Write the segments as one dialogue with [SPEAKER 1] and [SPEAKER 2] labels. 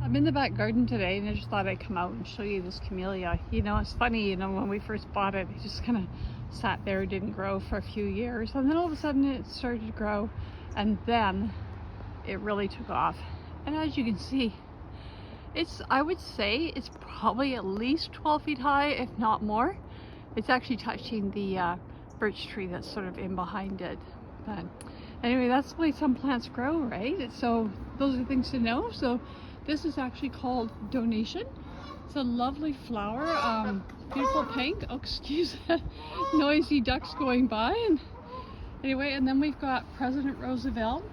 [SPEAKER 1] I'm in the back garden today and I just thought I'd come out and show you this camellia. You know, it's funny, when we first bought it, it just kind of sat there, didn't grow for a few years, and then all of a sudden it started to grow, and then it really took off. And as you can see, I would say it's probably at least 12 feet high, if not more. It's actually touching the birch tree that's sort of in behind it. But anyway, that's the way some plants grow, right? So those are things to know. So this is actually called Donation. It's a lovely flower, beautiful pink. Oh, excuse that noisy ducks going by. And anyway, and then we've got President Roosevelt,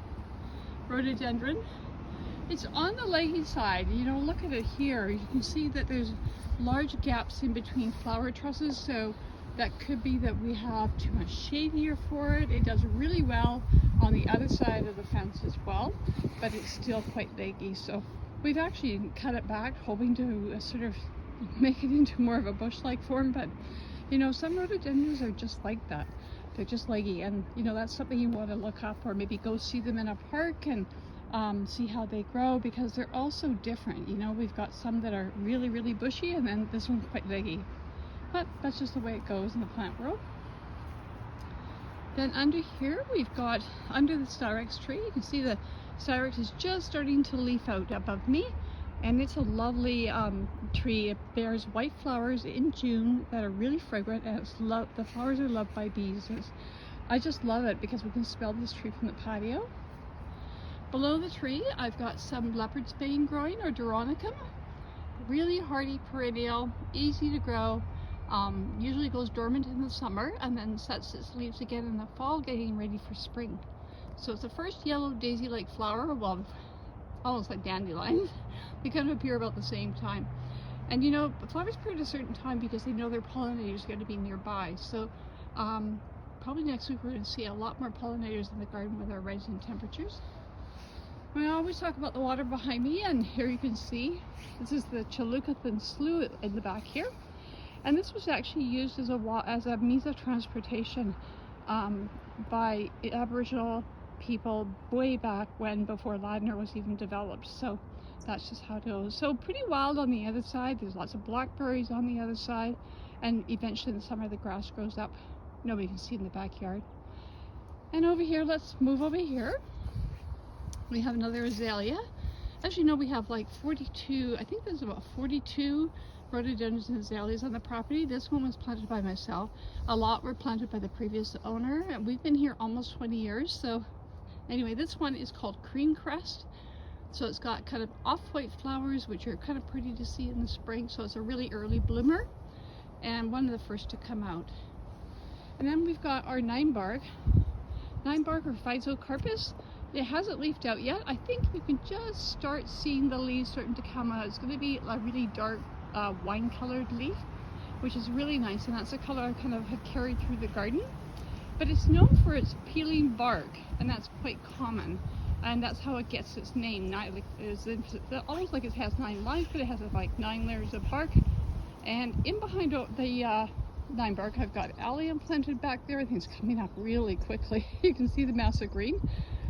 [SPEAKER 1] rhododendron. It's on the leggy side. Look at it here. You can see that there's large gaps in between flower trusses, so that could be that we have too much shade here for it. It does really well on the other side of the fence as well, but it's still quite leggy. So we've actually cut it back, hoping to sort of make it into more of a bush-like form. But some rhododendrons are just like that. They're just leggy, and that's something you want to look up, or maybe go see them in a park and see how they grow, because they're all so different. We've got some that are really, really bushy, and then this one's quite leggy. But that's just the way it goes in the plant world. Then under here, we've got, under the Styrex tree, you can see the Styrex is just starting to leaf out above me, and it's a lovely tree. It bears white flowers in June that are really fragrant, and the flowers are loved by bees. I just love it because we can smell this tree from the patio. Below the tree, I've got some leopard's bane growing, or Doronicum. Really hardy perennial, easy to grow. Usually goes dormant in the summer and then sets its leaves again in the fall, getting ready for spring. So it's the first yellow daisy-like flower, well, almost like dandelions. They kind of appear about the same time. And the flowers appear at a certain time because they know their pollinators are going to be nearby. So probably next week we're going to see a lot more pollinators in the garden with our rising temperatures. I always talk about the water behind me, and here you can see this is the Chilocothan Slough in the back here. And this was actually used as a means of transportation by Aboriginal people way back when, before Ladner was even developed. So that's just how it goes. So pretty wild on the other side. There's lots of blackberries on the other side, and eventually in the summer the grass grows up. Nobody can see in the backyard. And over here, let's move over here. We have another azalea. As you know, we have like 42, I think there's about 42 rhododendrons and azaleas on the property. This one was planted by myself. A lot were planted by the previous owner, and we've been here almost 20 years. So anyway, this one is called Cream Crest. So it's got kind of off-white flowers, which are kind of pretty to see in the spring. So it's a really early bloomer, and one of the first to come out. And then we've got our nine bark or Physocarpus. It hasn't leafed out yet. I think you can just start seeing the leaves starting to come out. It's going to be a really dark wine-colored leaf, which is really nice, and that's the color I kind of have carried through the garden. But it's known for its peeling bark, and that's quite common, and that's how it gets its name. It's almost like it has 9 lives, but it has like 9 layers of bark. And in behind the nine bark, I've got allium planted back there. I think it's coming up really quickly. You can see the mass of green.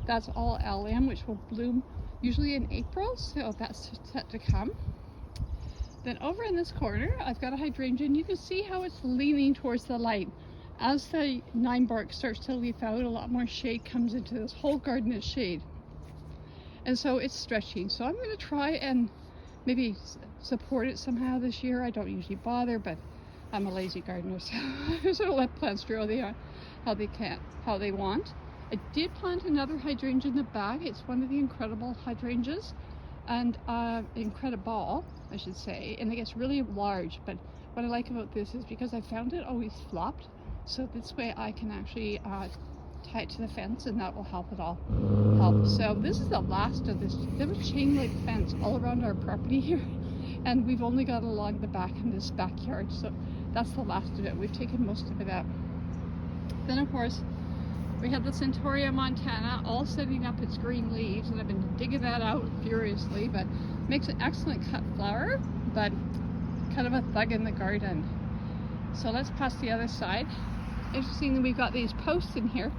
[SPEAKER 1] That's all allium, which will bloom usually in April, so that's set to come. Then over in this corner, I've got a hydrangea, and you can see how it's leaning towards the light. As the nine bark starts to leaf out, a lot more shade comes into this whole garden is shade. And so it's stretching. So I'm going to try and maybe support it somehow this year. I don't usually bother, but I'm a lazy gardener, so I sort of let plants grow how they want. I did plant another hydrangea in the back. It's one of the incredible hydrangeas, and incredible, I should say, and it gets really large. But what I like about this is because I found it always flopped, so this way I can actually tie it to the fence, and that will help it all help. So this is the last of this. There was chain link fence all around our property here, and we've only got along the back in this backyard, so that's the last of it. We've taken most of it out. Then of course we have the Centaurea montana all setting up its green leaves, and I've been digging that out furiously, but makes an excellent cut flower, but kind of a thug in the garden. So let's pass the other side. Interesting that we've got these posts in here.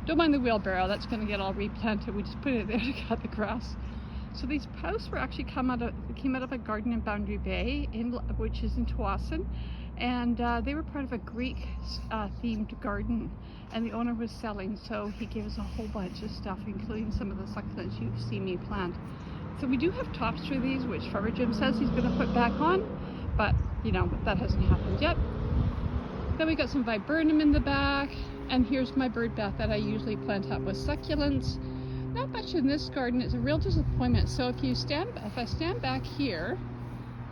[SPEAKER 1] Don't mind the wheelbarrow, that's going to get all replanted. We just put it there to cut the grass. So these posts were actually came out of a garden in Boundary Bay, which is in Tawasin, and they were part of a Greek themed garden, and the owner was selling, so he gave us a whole bunch of stuff, including some of the succulents you've seen me plant. So we do have tops for these, which Farmer Jim says he's going to put back on, but you know, that hasn't happened yet. Then we got some viburnum in the back, and here's my bird bath that I usually plant up with succulents. Not much in this garden. It's a real disappointment. So if I stand back here,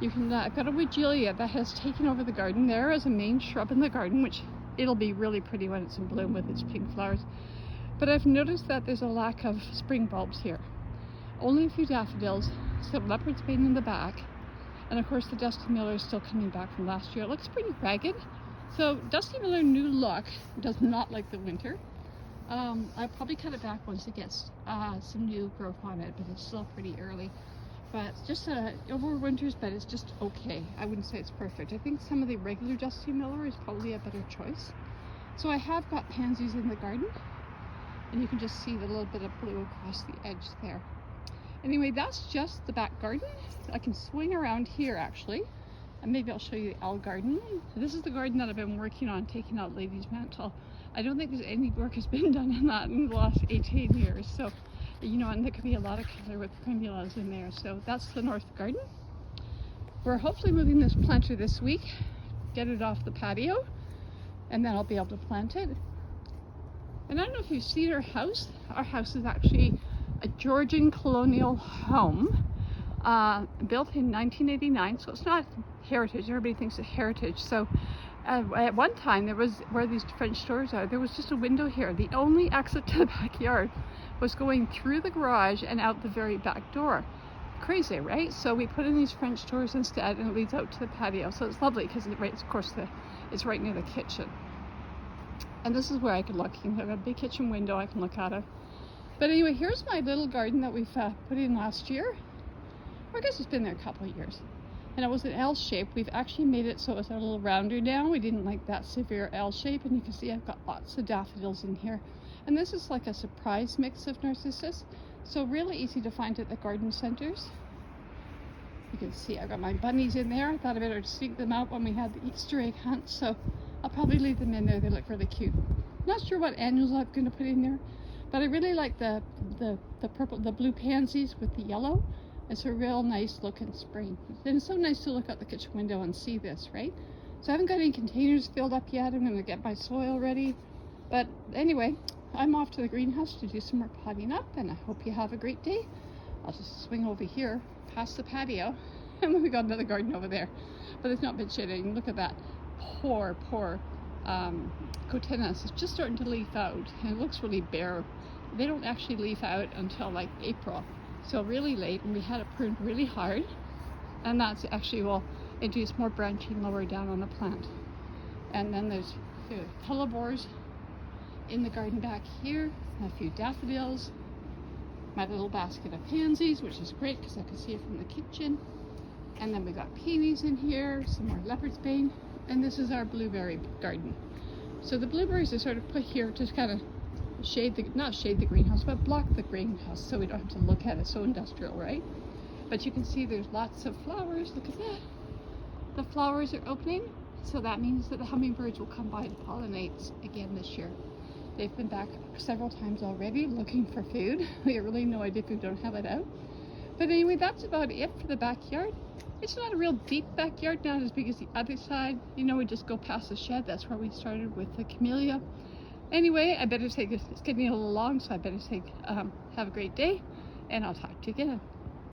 [SPEAKER 1] you can, I've got a wigelia that has taken over the garden. There is a main shrub in the garden, which it'll be really pretty when it's in bloom with its pink flowers. But I've noticed that there's a lack of spring bulbs here. Only a few daffodils, some leopard's bane in the back, and of course the Dusty Miller is still coming back from last year. It looks pretty ragged. So Dusty Miller new look does not like the winter. I'll probably cut it back once it gets some new growth on it, but it's still pretty early. But just overwinters, but it's just okay. I wouldn't say it's perfect. I think some of the regular Dusty Miller is probably a better choice. So I have got pansies in the garden, and you can just see the little bit of blue across the edge there. Anyway, that's just the back garden. I can swing around here actually, and maybe I'll show you the owl garden. This is the garden that I've been working on, taking out Lady's Mantle. I don't think there's any work has been done on that in the last 18 years. So, you know, and there could be a lot of color with primulas in there. So that's the north garden. We're hopefully moving this planter this week, get it off the patio, and then I'll be able to plant it. And I don't know if you've seen our house. Our house is actually a Georgian colonial home, built in 1989. So it's not heritage. Everybody thinks it's heritage. So at one time, there was, where these French doors are, there was just a window here. The only exit to the backyard was going through the garage and out the very back door. Crazy, right? So we put in these French doors instead, and it leads out to the patio. So it's lovely because of course it's right near the kitchen. And this is where I can look. You have a big kitchen window I can look out of. But anyway, here's my little garden that we've put in last year. Or I guess it's been there a couple of years. And it was an L shape. We've actually made it so it's a little rounder now. We didn't like that severe L shape, and you can see I've got lots of daffodils in here. And this is like a surprise mix of narcissus, so really easy to find at the garden centers. You can see I've got my bunnies in there. I thought I better sneak them out when we had the Easter egg hunt, so I'll probably leave them in there. They look really cute. Not sure what annuals I'm going to put in there, but I really like the blue pansies with the yellow. It's a real nice looking spring. And it's so nice to look out the kitchen window and see this, right? So I haven't got any containers filled up yet. I'm going to get my soil ready. But anyway, I'm off to the greenhouse to do some more potting up, and I hope you have a great day. I'll just swing over here past the patio, and then we got another garden over there. But it's not been shading. Look at that. Poor cotinus is just starting to leaf out, and it looks really bare. They don't actually leaf out until like April. So really late, and we had it pruned really hard, and that's actually will induce more branching lower down on the plant. And then there's hellebores in the garden back here, a few daffodils, my little basket of pansies, which is great because I can see it from the kitchen. And then we got peonies in here, some more leopard's bane, and this is our blueberry garden. So the blueberries are sort of put here to kind of not shade the greenhouse, but block the greenhouse so we don't have to look at it. So industrial, right? But you can see there's lots of flowers. Look at that. The flowers are opening, so that means that the hummingbirds will come by to pollinate again this year. They've been back several times already looking for food. They have really no idea if we don't have it out. But anyway, that's about it for the backyard. It's not a real deep backyard, not as big as the other side. You know, we just go past the shed. That's where we started with the camellia. Anyway, I better take it. It's getting a little long, so I better have a great day, and I'll talk to you again.